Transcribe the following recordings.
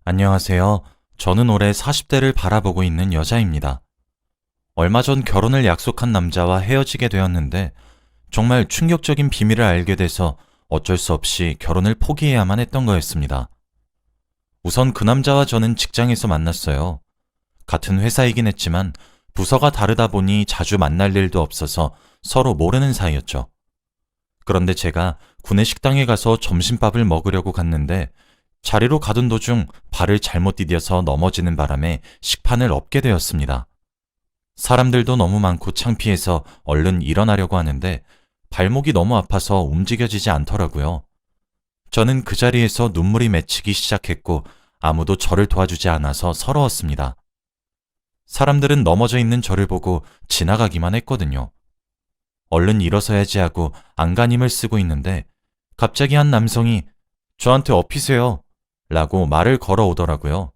안녕하세요. 저는 올해 40대를 바라보고 있는 여자입니다. 얼마 전 결혼을 약속한 남자와 헤어지게 되었는데 정말 충격적인 비밀을 알게 돼서 어쩔 수 없이 결혼을 포기해야만 했던 거였습니다. 우선 그 남자와 저는 직장에서 만났어요. 같은 회사이긴 했지만 부서가 다르다 보니 자주 만날 일도 없어서 서로 모르는 사이였죠. 그런데 제가 구내 식당에 가서 점심밥을 먹으려고 갔는데 자리로 가던 도중 발을 잘못 디뎌서 넘어지는 바람에 식판을 엎게 되었습니다. 사람들도 너무 많고 창피해서 얼른 일어나려고 하는데 발목이 너무 아파서 움직여지지 않더라고요. 저는 그 자리에서 눈물이 맺히기 시작했고 아무도 저를 도와주지 않아서 서러웠습니다. 사람들은 넘어져 있는 저를 보고 지나가기만 했거든요. 얼른 일어서야지 하고 안간힘을 쓰고 있는데 갑자기 한 남성이 저한테 업히세요 라고 말을 걸어오더라고요.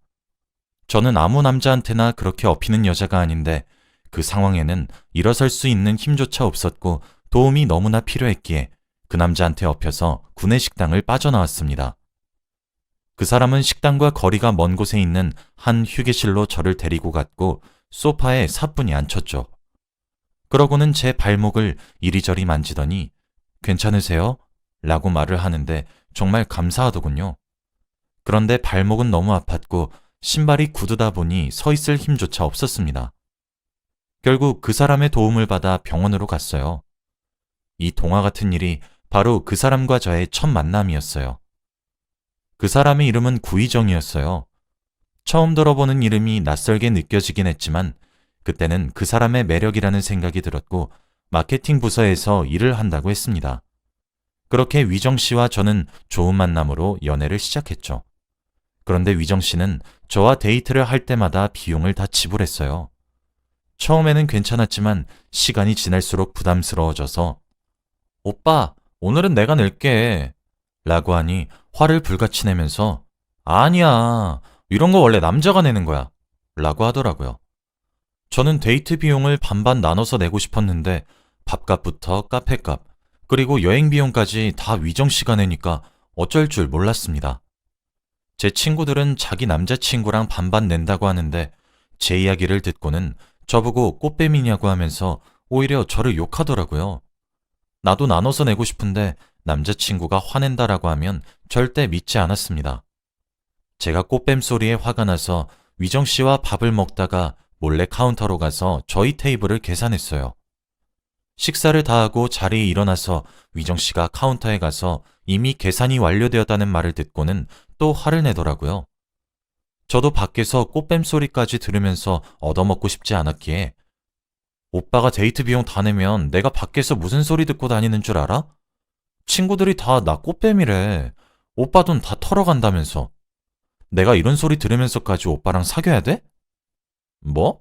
저는 아무 남자한테나 그렇게 업히는 여자가 아닌데 그 상황에는 일어설 수 있는 힘조차 없었고 도움이 너무나 필요했기에 그 남자한테 업혀서 구내식당을 빠져나왔습니다. 그 사람은 식당과 거리가 먼 곳에 있는 한 휴게실로 저를 데리고 갔고 소파에 사뿐히 앉혔죠. 그러고는 제 발목을 이리저리 만지더니 괜찮으세요? 라고 말을 하는데 정말 감사하더군요. 그런데 발목은 너무 아팠고 신발이 굳으다 보니 서 있을 힘조차 없었습니다. 결국 그 사람의 도움을 받아 병원으로 갔어요. 이 동화 같은 일이 바로 그 사람과 저의 첫 만남이었어요. 그 사람의 이름은 구희정이었어요. 처음 들어보는 이름이 낯설게 느껴지긴 했지만 그때는 그 사람의 매력이라는 생각이 들었고 마케팅 부서에서 일을 한다고 했습니다. 그렇게 위정 씨와 저는 좋은 만남으로 연애를 시작했죠. 그런데 위정 씨는 저와 데이트를 할 때마다 비용을 다 지불했어요. 처음에는 괜찮았지만 시간이 지날수록 부담스러워져서 오빠, 오늘은 내가 낼게 라고 하니 화를 불같이 내면서 아니야, 이런 거 원래 남자가 내는 거야 라고 하더라고요. 저는 데이트 비용을 반반 나눠서 내고 싶었는데 밥값부터 카페값, 그리고 여행 비용까지 다 위정 씨가 내니까 어쩔 줄 몰랐습니다. 제 친구들은 자기 남자친구랑 반반 낸다고 하는데 제 이야기를 듣고는 저보고 꽃뱀이냐고 하면서 오히려 저를 욕하더라고요. 나도 나눠서 내고 싶은데 남자친구가 화낸다라고 하면 절대 믿지 않았습니다. 제가 꽃뱀 소리에 화가 나서 위정 씨와 밥을 먹다가 몰래 카운터로 가서 저희 테이블을 계산했어요. 식사를 다 하고 자리에 일어나서 위정 씨가 카운터에 가서 이미 계산이 완료되었다는 말을 듣고는 또 화를 내더라고요. 저도 밖에서 꽃뱀 소리까지 들으면서 얻어먹고 싶지 않았기에 오빠가 데이트 비용 다 내면 내가 밖에서 무슨 소리 듣고 다니는 줄 알아? 친구들이 다 나 꽃뱀이래. 오빠 돈 다 털어간다면서. 내가 이런 소리 들으면서까지 오빠랑 사귀어야 돼? 뭐?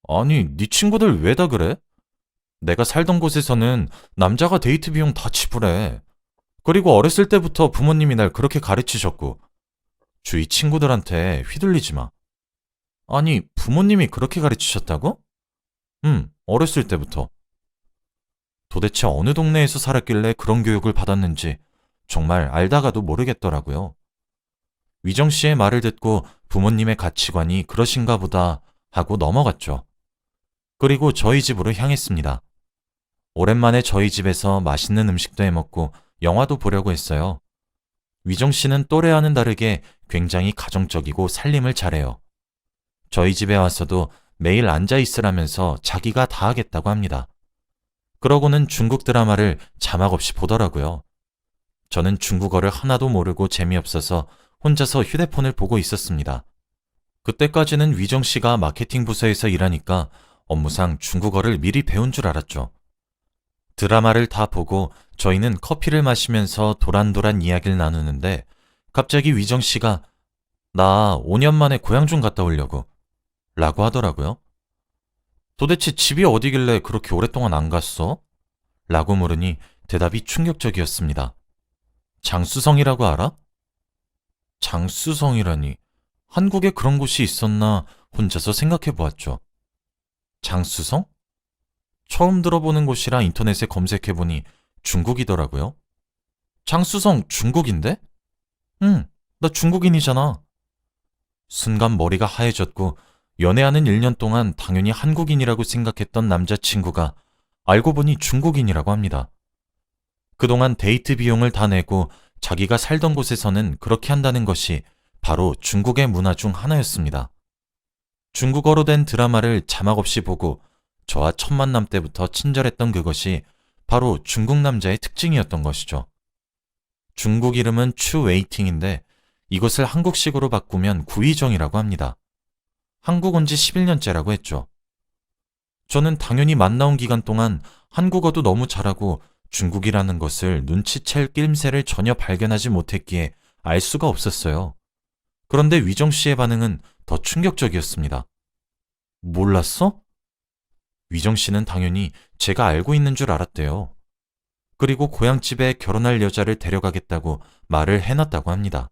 아니, 네 친구들 왜 다 그래? 내가 살던 곳에서는 남자가 데이트 비용 다 지불해. 그리고 어렸을 때부터 부모님이 날 그렇게 가르치셨고, 주위 친구들한테 휘둘리지 마. 아니, 부모님이 그렇게 가르치셨다고? 어렸을 때부터. 도대체 어느 동네에서 살았길래 그런 교육을 받았는지 정말 알다가도 모르겠더라고요. 위정 씨의 말을 듣고 부모님의 가치관이 그러신가 보다 하고 넘어갔죠. 그리고 저희 집으로 향했습니다. 오랜만에 저희 집에서 맛있는 음식도 해먹고 영화도 보려고 했어요. 위정 씨는 또래와는 다르게 굉장히 가정적이고 살림을 잘해요. 저희 집에 와서도 매일 앉아 있으라면서 자기가 다 하겠다고 합니다. 그러고는 중국 드라마를 자막 없이 보더라고요. 저는 중국어를 하나도 모르고 재미없어서 혼자서 휴대폰을 보고 있었습니다. 그때까지는 위정 씨가 마케팅 부서에서 일하니까 업무상 중국어를 미리 배운 줄 알았죠. 드라마를 다 보고 저희는 커피를 마시면서 도란도란 이야기를 나누는데 갑자기 위정 씨가 나 5년 만에 고향 좀 갔다 오려고 라고 하더라고요. 도대체 집이 어디길래 그렇게 오랫동안 안 갔어? 라고 물으니 대답이 충격적이었습니다. 장수성이라고 알아? 장수성이라니 한국에 그런 곳이 있었나 혼자서 생각해 보았죠. 장수성? 처음 들어보는 곳이라 인터넷에 검색해보니 중국이더라고요. 장수성 중국인데? 응, 나 중국인이잖아. 순간 머리가 하얘졌고 연애하는 1년 동안 당연히 한국인이라고 생각했던 남자친구가 알고 보니 중국인이라고 합니다. 그동안 데이트 비용을 다 내고 자기가 살던 곳에서는 그렇게 한다는 것이 바로 중국의 문화 중 하나였습니다. 중국어로 된 드라마를 자막 없이 보고 저와 첫 만남 때부터 친절했던 그것이 바로 중국 남자의 특징이었던 것이죠. 중국 이름은 추웨이팅인데 이것을 한국식으로 바꾸면 구이정이라고 합니다. 한국 온 지 11년째라고 했죠. 저는 당연히 만나온 기간 동안 한국어도 너무 잘하고 중국이라는 것을 눈치챌 낌새를 전혀 발견하지 못했기에 알 수가 없었어요. 그런데 위정 씨의 반응은 더 충격적이었습니다. 몰랐어? 위정 씨는 당연히 제가 알고 있는 줄 알았대요. 그리고 고향집에 결혼할 여자를 데려가겠다고 말을 해놨다고 합니다.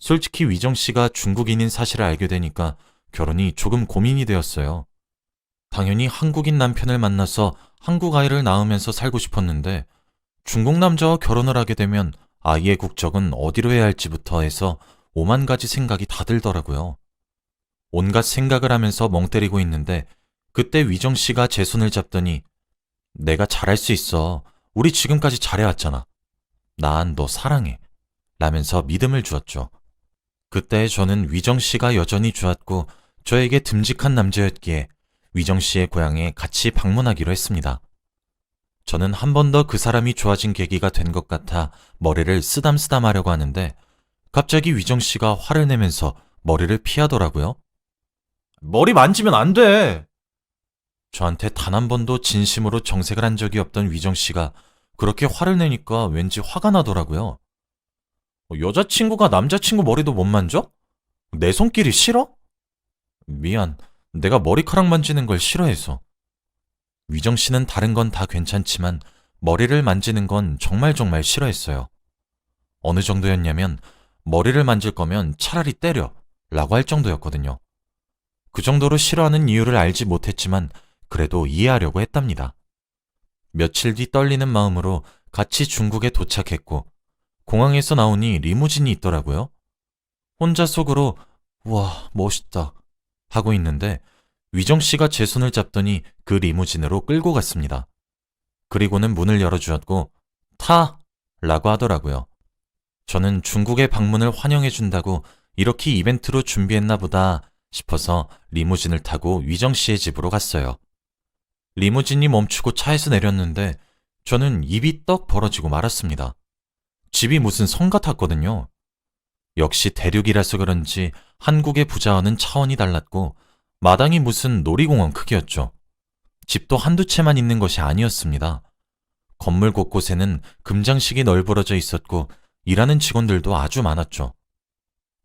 솔직히 위정 씨가 중국인인 사실을 알게 되니까 결혼이 조금 고민이 되었어요. 당연히 한국인 남편을 만나서 한국 아이를 낳으면서 살고 싶었는데 중국 남자와 결혼을 하게 되면 아이의 국적은 어디로 해야 할지부터 해서 오만 가지 생각이 다 들더라고요. 온갖 생각을 하면서 멍 때리고 있는데 그때 위정 씨가 제 손을 잡더니 내가 잘할 수 있어. 우리 지금까지 잘해왔잖아. 난 너 사랑해. 라면서 믿음을 주었죠. 그때 저는 위정 씨가 여전히 좋았고 저에게 듬직한 남자였기에 위정 씨의 고향에 같이 방문하기로 했습니다. 저는 한 번 더 그 사람이 좋아진 계기가 된 것 같아 머리를 쓰담쓰담 하려고 하는데 갑자기 위정 씨가 화를 내면서 머리를 피하더라고요. 머리 만지면 안 돼! 저한테 단 한 번도 진심으로 정색을 한 적이 없던 위정 씨가 그렇게 화를 내니까 왠지 화가 나더라고요. 여자친구가 남자친구 머리도 못 만져? 내 손길이 싫어? 미안, 내가 머리카락 만지는 걸 싫어해서. 위정 씨는 다른 건 다 괜찮지만 머리를 만지는 건 정말 싫어했어요. 어느 정도였냐면 머리를 만질 거면 차라리 때려 라고 할 정도였거든요. 그 정도로 싫어하는 이유를 알지 못했지만 그래도 이해하려고 했답니다. 며칠 뒤 떨리는 마음으로 같이 중국에 도착했고 공항에서 나오니 리무진이 있더라고요. 혼자 속으로 와 멋있다 하고 있는데 위정 씨가 제 손을 잡더니 그 리무진으로 끌고 갔습니다. 그리고는 문을 열어주었고 타! 라고 하더라고요. 저는 중국의 방문을 환영해준다고 이렇게 이벤트로 준비했나 보다 싶어서 리무진을 타고 위정 씨의 집으로 갔어요. 리무진이 멈추고 차에서 내렸는데 저는 입이 떡 벌어지고 말았습니다. 집이 무슨 성 같았거든요. 역시 대륙이라서 그런지 한국의 부자와는 차원이 달랐고 마당이 무슨 놀이공원 크기였죠. 집도 한두 채만 있는 것이 아니었습니다. 건물 곳곳에는 금장식이 널브러져 있었고 일하는 직원들도 아주 많았죠.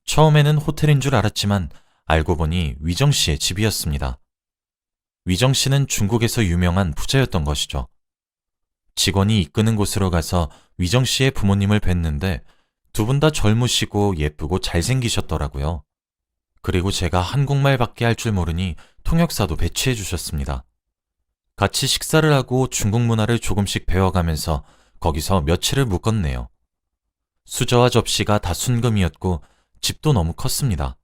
처음에는 호텔인 줄 알았지만 알고 보니 위정 씨의 집이었습니다. 위정 씨는 중국에서 유명한 부자였던 것이죠. 직원이 이끄는 곳으로 가서 위정 씨의 부모님을 뵀는데 두 분 다 젊으시고 예쁘고 잘생기셨더라고요. 그리고 제가 한국말밖에 할 줄 모르니 통역사도 배치해 주셨습니다. 같이 식사를 하고 중국 문화를 조금씩 배워가면서 거기서 며칠을 묵었네요. 수저와 접시가 다 순금이었고 집도 너무 컸습니다.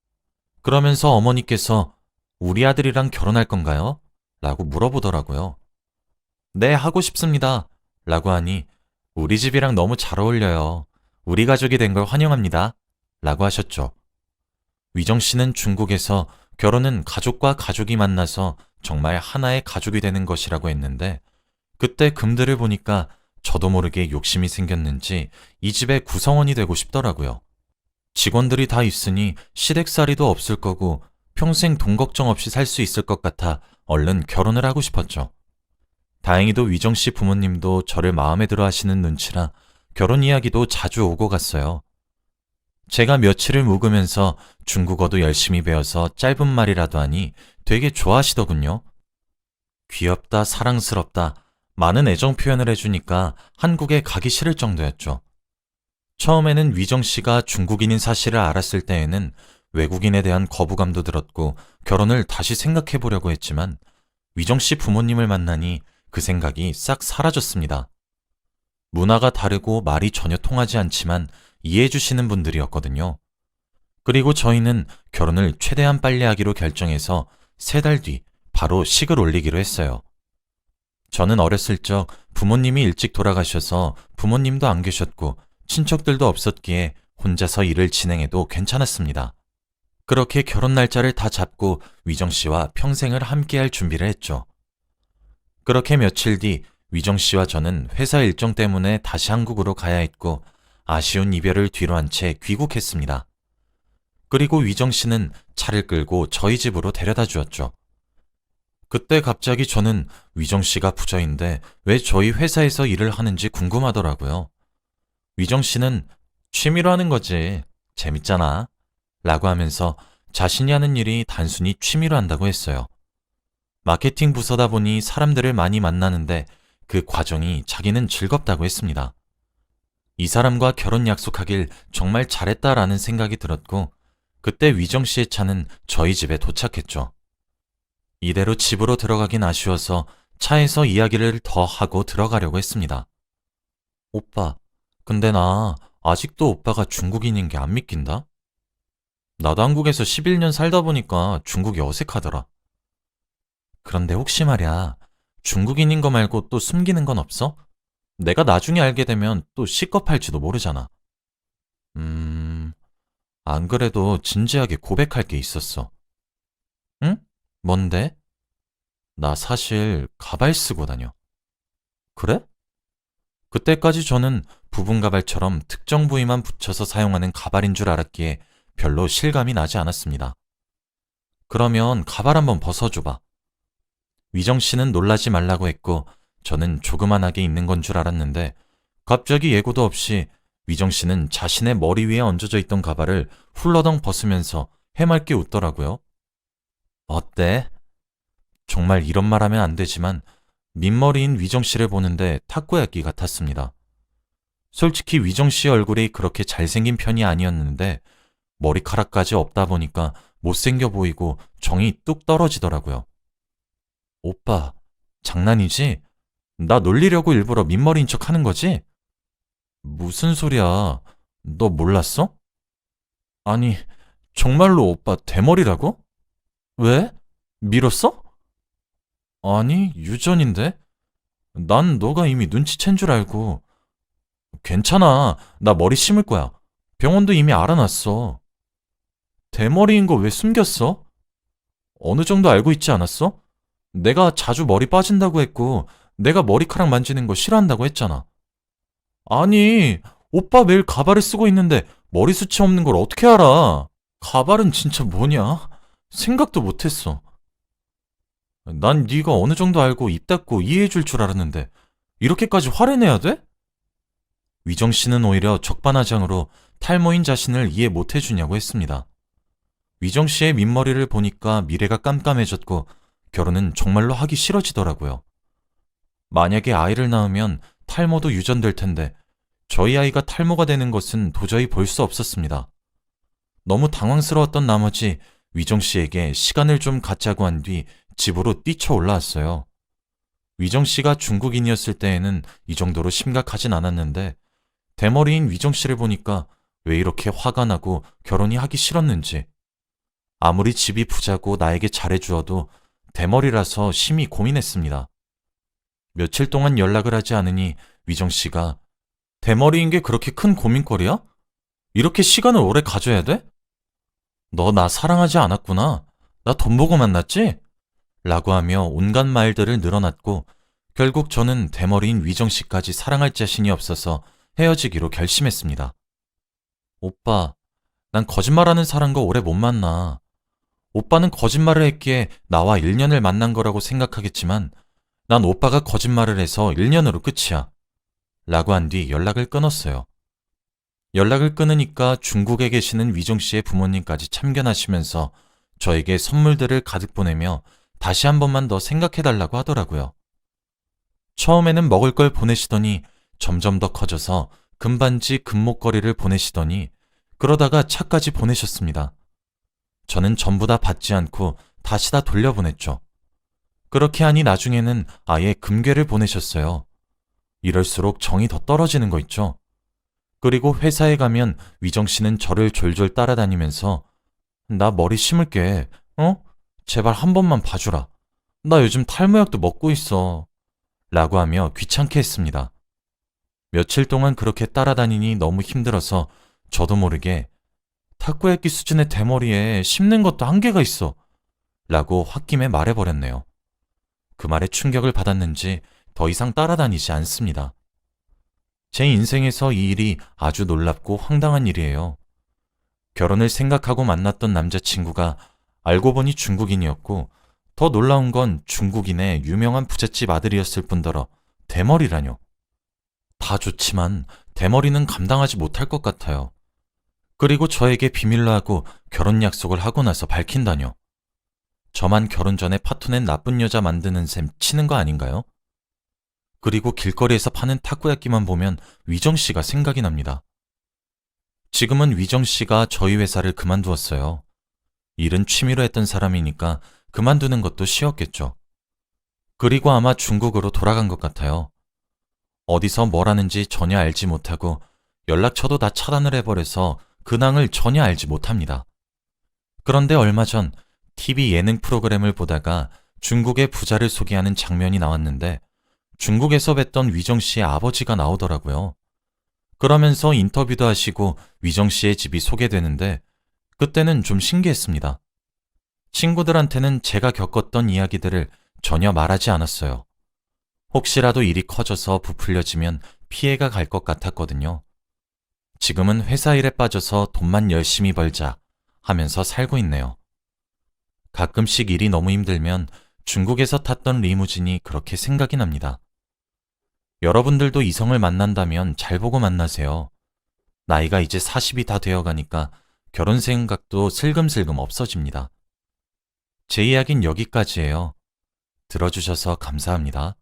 그러면서 어머니께서 우리 아들이랑 결혼할 건가요? 라고 물어보더라고요. 네, 하고 싶습니다. 라고 하니 우리 집이랑 너무 잘 어울려요. 우리 가족이 된 걸 환영합니다. 라고 하셨죠. 위정 씨는 중국에서 결혼은 가족과 가족이 만나서 정말 하나의 가족이 되는 것이라고 했는데 그때 금들을 보니까 저도 모르게 욕심이 생겼는지 이 집의 구성원이 되고 싶더라고요. 직원들이 다 있으니 시댁살이도 없을 거고 평생 돈 걱정 없이 살 수 있을 것 같아 얼른 결혼을 하고 싶었죠. 다행히도 위정 씨 부모님도 저를 마음에 들어 하시는 눈치라 결혼 이야기도 자주 오고 갔어요. 제가 며칠을 묵으면서 중국어도 열심히 배워서 짧은 말이라도 하니 되게 좋아하시더군요. 귀엽다, 사랑스럽다, 많은 애정 표현을 해주니까 한국에 가기 싫을 정도였죠. 처음에는 위정 씨가 중국인인 사실을 알았을 때에는 외국인에 대한 거부감도 들었고 결혼을 다시 생각해 보려고 했지만 위정 씨 부모님을 만나니 그 생각이 싹 사라졌습니다. 문화가 다르고 말이 전혀 통하지 않지만 이해해 주시는 분들이었거든요. 그리고 저희는 결혼을 최대한 빨리 하기로 결정해서 3달 뒤 바로 식을 올리기로 했어요. 저는 어렸을 적 부모님이 일찍 돌아가셔서 부모님도 안 계셨고 친척들도 없었기에 혼자서 일을 진행해도 괜찮았습니다. 그렇게 결혼 날짜를 다 잡고 위정 씨와 평생을 함께할 준비를 했죠. 그렇게 며칠 뒤 위정 씨와 저는 회사 일정 때문에 다시 한국으로 가야 했고 아쉬운 이별을 뒤로 한 채 귀국했습니다. 그리고 위정 씨는 차를 끌고 저희 집으로 데려다 주었죠. 그때 갑자기 저는 위정 씨가 부자인데 왜 저희 회사에서 일을 하는지 궁금하더라고요. 위정 씨는 취미로 하는 거지. 재밌잖아. 라고 하면서 자신이 하는 일이 단순히 취미로 한다고 했어요. 마케팅 부서다 보니 사람들을 많이 만나는데 그 과정이 자기는 즐겁다고 했습니다. 이 사람과 결혼 약속하길 정말 잘했다라는 생각이 들었고 그때 위정 씨의 차는 저희 집에 도착했죠. 이대로 집으로 들어가긴 아쉬워서 차에서 이야기를 더 하고 들어가려고 했습니다. 오빠, 근데 나 아직도 오빠가 중국인인 게 안 믿긴다? 나도 한국에서 11년 살다 보니까 중국이 어색하더라. 그런데 혹시 말이야, 중국인인 거 말고 또 숨기는 건 없어? 내가 나중에 알게 되면 또 식겁할지도 모르잖아. 안 그래도 진지하게 고백할 게 있었어. 응? 뭔데? 나 사실 가발 쓰고 다녀. 그래? 그때까지 저는 부분 가발처럼 특정 부위만 붙여서 사용하는 가발인 줄 알았기에 별로 실감이 나지 않았습니다. 그러면 가발 한번 벗어줘봐. 위정 씨는 놀라지 말라고 했고 저는 조그만하게 있는 건 줄 알았는데 갑자기 예고도 없이 위정 씨는 자신의 머리 위에 얹어져 있던 가발을 훌러덩 벗으면서 해맑게 웃더라고요. 어때? 정말 이런 말 하면 안 되지만 민머리인 위정 씨를 보는데 타코야끼 같았습니다. 솔직히 위정 씨의 얼굴이 그렇게 잘생긴 편이 아니었는데 머리카락까지 없다 보니까 못생겨 보이고 정이 뚝 떨어지더라고요. 오빠, 장난이지? 나 놀리려고 일부러 민머리인 척 하는 거지? 무슨 소리야? 너 몰랐어? 아니, 정말로 오빠 대머리라고? 왜? 밀었어? 아니, 유전인데? 난 너가 이미 눈치챈 줄 알고. 괜찮아. 나 머리 심을 거야. 병원도 이미 알아놨어. 대머리인 거 왜 숨겼어? 어느 정도 알고 있지 않았어? 내가 자주 머리 빠진다고 했고, 내가 머리카락 만지는 거 싫어한다고 했잖아. 아니, 오빠 매일 가발을 쓰고 있는데 머리숱이 없는 걸 어떻게 알아? 가발은 진짜 뭐냐? 생각도 못했어. 난 네가 어느 정도 알고 입 닫고 이해해줄 줄 알았는데 이렇게까지 화를 내야 돼? 위정 씨는 오히려 적반하장으로 탈모인 자신을 이해 못해주냐고 했습니다. 위정 씨의 민머리를 보니까 미래가 깜깜해졌고 결혼은 정말로 하기 싫어지더라고요. 만약에 아이를 낳으면 탈모도 유전될 텐데 저희 아이가 탈모가 되는 것은 도저히 볼 수 없었습니다. 너무 당황스러웠던 나머지 위정 씨에게 시간을 좀 갖자고 한 뒤 집으로 뛰쳐 올라왔어요. 위정 씨가 중국인이었을 때에는 이 정도로 심각하진 않았는데 대머리인 위정 씨를 보니까 왜 이렇게 화가 나고 결혼이 하기 싫었는지, 아무리 집이 부자고 나에게 잘해주어도 대머리라서 심히 고민했습니다. 며칠 동안 연락을 하지 않으니 위정 씨가 대머리인 게 그렇게 큰 고민거리야? 이렇게 시간을 오래 가져야 돼? 너 나 사랑하지 않았구나. 나 돈 보고 만났지? 라고 하며 온갖 말들을 늘어놨고 결국 저는 대머리인 위정 씨까지 사랑할 자신이 없어서 헤어지기로 결심했습니다. 오빠, 난 거짓말하는 사람과 오래 못 만나. 오빠는 거짓말을 했기에 나와 1년을 만난 거라고 생각하겠지만 난 오빠가 거짓말을 해서 1년으로 끝이야. 라고 한 뒤 연락을 끊었어요. 연락을 끊으니까 중국에 계시는 위정 씨의 부모님까지 참견하시면서 저에게 선물들을 가득 보내며 다시 한 번만 더 생각해달라고 하더라고요. 처음에는 먹을 걸 보내시더니 점점 더 커져서 금반지, 금목걸이를 보내시더니 그러다가 차까지 보내셨습니다. 저는 전부 다 받지 않고 다시 다 돌려보냈죠. 그렇게 하니 나중에는 아예 금괴를 보내셨어요. 이럴수록 정이 더 떨어지는 거 있죠. 그리고 회사에 가면 위정 씨는 저를 졸졸 따라다니면서 나 머리 심을게. 어? 제발 한 번만 봐주라. 나 요즘 탈모약도 먹고 있어. 라고 하며 귀찮게 했습니다. 며칠 동안 그렇게 따라다니니 너무 힘들어서 저도 모르게 타코야끼 수준의 대머리에 심는 것도 한계가 있어. 라고 홧김에 말해버렸네요. 그 말에 충격을 받았는지 더 이상 따라다니지 않습니다. 제 인생에서 이 일이 아주 놀랍고 황당한 일이에요. 결혼을 생각하고 만났던 남자친구가 알고 보니 중국인이었고, 더 놀라운 건 중국인의 유명한 부잣집 아들이었을 뿐더러 대머리라뇨. 다 좋지만 대머리는 감당하지 못할 것 같아요. 그리고 저에게 비밀로 하고 결혼 약속을 하고 나서 밝힌다뇨. 저만 결혼 전에 파토낸 나쁜 여자 만드는 셈 치는 거 아닌가요? 그리고 길거리에서 파는 타코야끼만 보면 위정 씨가 생각이 납니다. 지금은 위정 씨가 저희 회사를 그만두었어요. 일은 취미로 했던 사람이니까 그만두는 것도 쉬웠겠죠. 그리고 아마 중국으로 돌아간 것 같아요. 어디서 뭘 하는지 전혀 알지 못하고 연락처도 다 차단을 해버려서 근황을 전혀 알지 못합니다. 그런데 얼마 전 TV 예능 프로그램을 보다가 중국의 부자를 소개하는 장면이 나왔는데 중국에서 뵀던 위정 씨의 아버지가 나오더라고요. 그러면서 인터뷰도 하시고 위정 씨의 집이 소개되는데 그때는 좀 신기했습니다. 친구들한테는 제가 겪었던 이야기들을 전혀 말하지 않았어요. 혹시라도 일이 커져서 부풀려지면 피해가 갈 것 같았거든요. 지금은 회사 일에 빠져서 돈만 열심히 벌자 하면서 살고 있네요. 가끔씩 일이 너무 힘들면 중국에서 탔던 리무진이 그렇게 생각이 납니다. 여러분들도 이성을 만난다면 잘 보고 만나세요. 나이가 이제 40이 다 되어가니까 결혼 생각도 슬금슬금 없어집니다. 제 이야기는 여기까지예요. 들어주셔서 감사합니다.